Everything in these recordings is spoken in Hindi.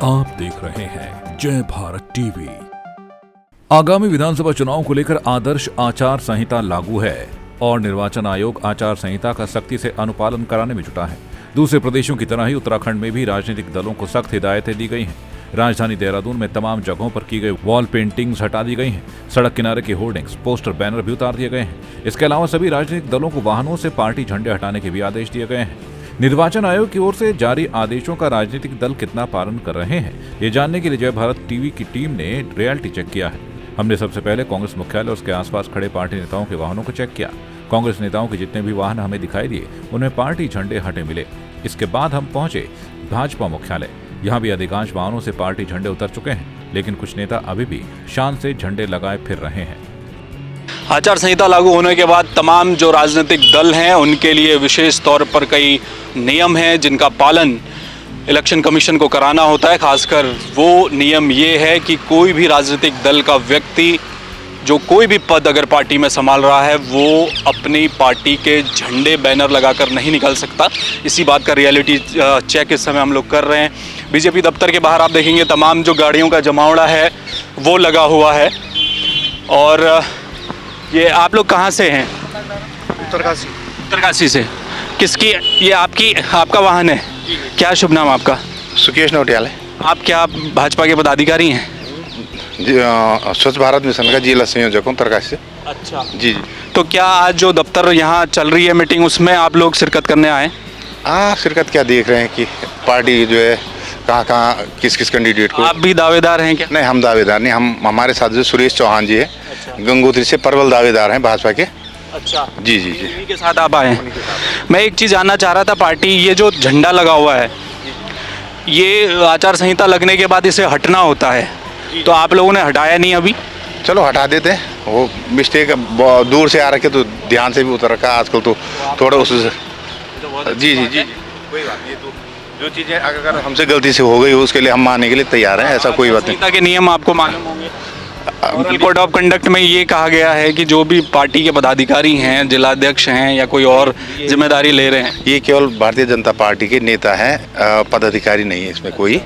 आप देख रहे हैं जय भारत टीवी। आगामी विधानसभा चुनाव को लेकर आदर्श आचार संहिता लागू है और निर्वाचन आयोग आचार संहिता का सख्ती से अनुपालन कराने में जुटा है। दूसरे प्रदेशों की तरह ही उत्तराखंड में भी राजनीतिक दलों को सख्त हिदायतें दी गई हैं। राजधानी देहरादून में तमाम जगहों पर की गई वॉल पेंटिंग्स हटा दी गई हैं। सड़क किनारे के होर्डिंग्स, पोस्टर, बैनर भी उतार दिए गए हैं। इसके अलावा सभी राजनीतिक दलों को वाहनों से पार्टी झंडे हटाने के भी आदेश दिए गए हैं। निर्वाचन आयोग की ओर से जारी आदेशों का राजनीतिक दल कितना पालन कर रहे हैं, ये जानने के लिए जय भारत टीवी की टीम ने रियलिटी चेक किया है। हमने सबसे पहले कांग्रेस मुख्यालय और उसके आसपास खड़े पार्टी नेताओं के वाहनों को चेक किया। कांग्रेस नेताओं के जितने भी वाहन हमें दिखाई दिए उनमें पार्टी झंडे हटे मिले। इसके बाद हम पहुंचे भाजपा मुख्यालय। यहाँ भी अधिकांश वाहनों से पार्टी झंडे उतर चुके हैं, लेकिन कुछ नेता अभी भी शान से झंडे लगाए फिर रहे हैं। आचार संहिता लागू होने के बाद तमाम जो राजनीतिक दल हैं उनके लिए विशेष तौर पर कई नियम हैं जिनका पालन इलेक्शन कमीशन को कराना होता है। खासकर वो नियम ये है कि कोई भी राजनीतिक दल का व्यक्ति जो कोई भी पद अगर पार्टी में संभाल रहा है वो अपनी पार्टी के झंडे बैनर लगाकर नहीं निकल सकता। इसी बात का रियलिटी चेक इस समय हम लोग कर रहे हैं। बीजेपी दफ्तर के बाहर आप देखेंगे तमाम जो गाड़ियों का जमावड़ा है वो लगा हुआ है। और ये आप लोग कहाँ से हैं? उत्तरकाशी। उत्तरकाशी से। किसकी ये आपका वाहन है? क्या शुभ नाम आपका? सुकेश नौटियाल है। आप क्या भाजपा के पदाधिकारी हैं? स्वच्छ भारत मिशन का जिला संयोजक हूँ उत्तरकाशी से। अच्छा जी। तो क्या आज जो दफ्तर यहाँ चल रही है मीटिंग उसमें आप लोग शिरकत करने आए? हाँ, शिरकत क्या देख रहे हैं कि पार्टी जो है कहाँ किस किस कैंडिडेट को। आप भी दावेदार हैं क्या? नहीं, हम दावेदार नहीं। हमारे साथ जो सुरेश चौहान जी है। अच्छा। गंगोत्री से प्रबल दावेदार हैं भाजपा के। अच्छा जी जी जी, उन्हीं के साथ आप आए हैं। मैं एक चीज़ जानना चाह रहा था, पार्टी ये जो झंडा लगा हुआ है ये आचार संहिता लगने के बाद इसे हटना होता है, तो आप लोगों ने हटाया नहीं अभी? चलो हटा देते हैं, वो मिस्टेक दूर से आ रखे तो ध्यान से भी उतर रखा आजकल तो थोड़ा उस। जी जी जी, कोई बात नहीं। तो जो चीज़ें अगर हमसे गलती से हो गई उसके लिए हम मानने के लिए तैयार हैं, ऐसा कोई बात नहीं। के नियम आपको मालूम होंगे। मॉरल कोड ऑफ कंडक्ट में ये कहा गया है कि जो भी पार्टी के पदाधिकारी हैं, जिलाध्यक्ष हैं या कोई और जिम्मेदारी ले रहे हैं, ये केवल भारतीय जनता पार्टी के नेता हैं, पदाधिकारी नहीं है इसमें कोई।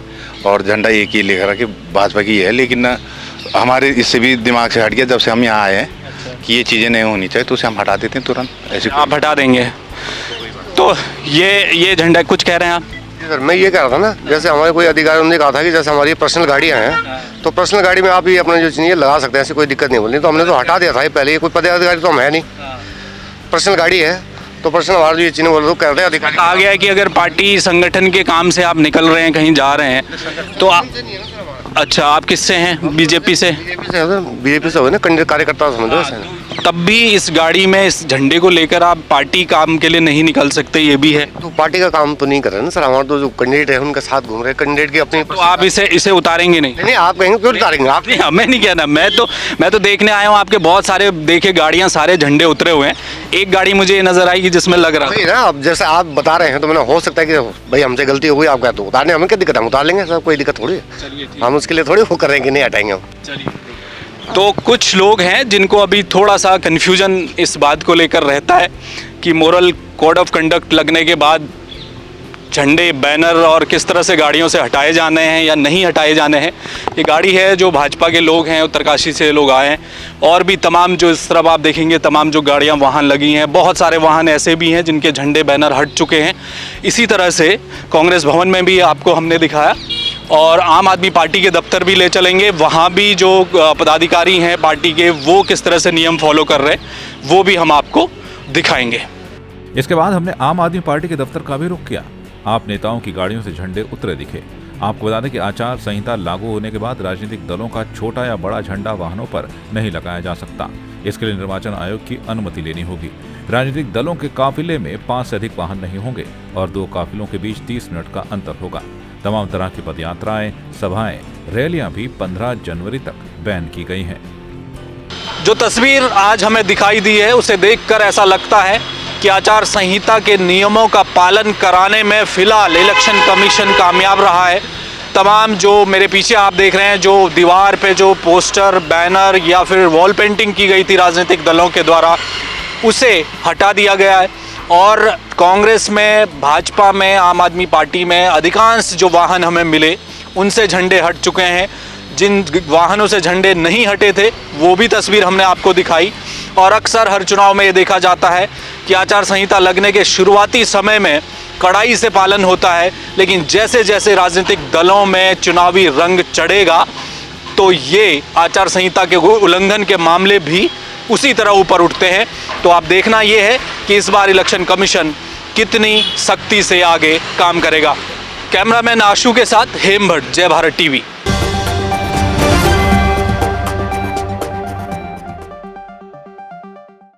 और झंडा एक ही लेकर के भाजपा की है, लेकिन हमारे इससे भी दिमाग से हट गया जब से हम यहाँ आए हैं कि ये चीज़ें नहीं होनी चाहिए, तो उसे हम हटा देते हैं तुरंत। ऐसे आप हटा देंगे? तो ये झंडा कुछ कह रहे हैं आप? सर, मैं ये कह रहा था ना, जैसे हमारे कोई अधिकारी ने कहा था कि जैसे हमारी पर्सनल गाड़ियाँ हैं तो पर्सनल गाड़ी में आप ही अपना जो चीज़ लगा सकते हैं, ऐसी कोई दिक्कत नहीं बोलनी। तो हमने तो हटा दिया था ये पहले। ये कोई पदाधिकारी तो हम है नहीं, पर्सनल गाड़ी है तो पर्सनल हमारा जो ये चीज़ें बोल कर रहे हैं अधिकारी। कहा गया है कि अगर पार्टी संगठन के काम से आप निकल रहे हैं, कहीं जा रहे हैं तो आप। अच्छा, आप किससे हैं? बीजेपी से? बीजेपी से हो ना, कार्यकर्ता समझो। तब भी इस गाड़ी में इस झंडे को लेकर आप पार्टी काम के लिए नहीं निकल सकते, ये भी है? तो पार्टी का काम तो नहीं कर रहे ना सर, हमारे तो जो कैंडिडेट है उनके साथ घूम रहे हैं, कैंडिडेट की अपनी। तो आप इसे उतारेंगे नहीं? नहीं, आप कहेंगे क्यों उतारेंगे आप? नहीं, मैं नहीं कहना। मैं तो देखने आया हूँ, आपके बहुत सारे देखे गाड़ियाँ, सारे झंडे उतरे हुए हैं। एक गाड़ी मुझे नजर आई कि जिसमें लग रहा है ना, अब जैसे आप बता रहे हैं तो मैंने हो सकता है कि भाई हमसे गलती हो गई, आप कहते हो उतारने, हमें क्या दिक्कत है, हम उतार लेंगे सर, कोई दिक्कत थोड़ी है। हम उसके लिए थोड़ी वो कर रहे हैं कि नहीं हटाएंगे हम। तो कुछ लोग हैं जिनको अभी थोड़ा सा कन्फ्यूजन इस बात को लेकर रहता है कि मोरल कोड ऑफ कंडक्ट लगने के बाद झंडे, बैनर और किस तरह से गाड़ियों से हटाए जाने हैं या नहीं हटाए जाने हैं। ये गाड़ी है जो भाजपा के लोग हैं, उत्तरकाशी से लोग आए हैं। और भी तमाम जो इस तरफ आप देखेंगे तमाम जो गाड़ियां वाहन लगी हैं, बहुत सारे वाहन ऐसे भी हैं जिनके झंडे, बैनर हट चुके हैं। इसी तरह से कांग्रेस भवन में भी आपको हमने दिखाया और आम आदमी पार्टी के दफ्तर भी ले चलेंगे, वहाँ भी जो पदाधिकारी हैं पार्टी के वो किस तरह से नियम फॉलो कर रहे हैं वो भी हम आपको दिखाएंगे। इसके बाद हमने आम आदमी पार्टी के दफ्तर का भी रुख किया। आप नेताओं की गाड़ियों से झंडे उतरे दिखे। आपको बता दें कि आचार संहिता लागू होने के बाद राजनीतिक दलों का छोटा या बड़ा झंडा वाहनों पर नहीं लगाया जा सकता। इसके लिए निर्वाचन आयोग की अनुमति लेनी होगी। राजनीतिक दलों के काफिले में 5 से अधिक वाहन नहीं होंगे और 2 काफिलों के बीच 30 मिनट का अंतर होगा। तमाम तरह की पदयात्राएं, सभाएं, रैलियां भी 15 जनवरी तक बैन की गई हैं। जो तस्वीर आज हमें दिखाई दी है उसे देखकर ऐसा लगता है कि आचार संहिता के नियमों का पालन कराने में फिलहाल इलेक्शन कमीशन कामयाब रहा है। तमाम जो मेरे पीछे आप देख रहे हैं, जो दीवार पे जो पोस्टर, बैनर या फिर वॉल पेंटिंग की गई थी राजनीतिक दलों के द्वारा, उसे हटा दिया गया है। और कांग्रेस में, भाजपा में, आम आदमी पार्टी में अधिकांश जो वाहन हमें मिले उनसे झंडे हट चुके हैं। जिन वाहनों से झंडे नहीं हटे थे वो भी तस्वीर हमने आपको दिखाई। और अक्सर हर चुनाव में ये देखा जाता है कि आचार संहिता लगने के शुरुआती समय में कड़ाई से पालन होता है, लेकिन जैसे जैसे राजनीतिक दलों में चुनावी रंग चढ़ेगा तो ये आचार संहिता के उल्लंघन के मामले भी उसी तरह ऊपर उठते हैं। तो आप देखना ये है कि इस बार इलेक्शन कमीशन कितनी सख्ती से आगे काम करेगा। कैमरामैन आशु के साथ हेम भट्ट, जय भारत टीवी।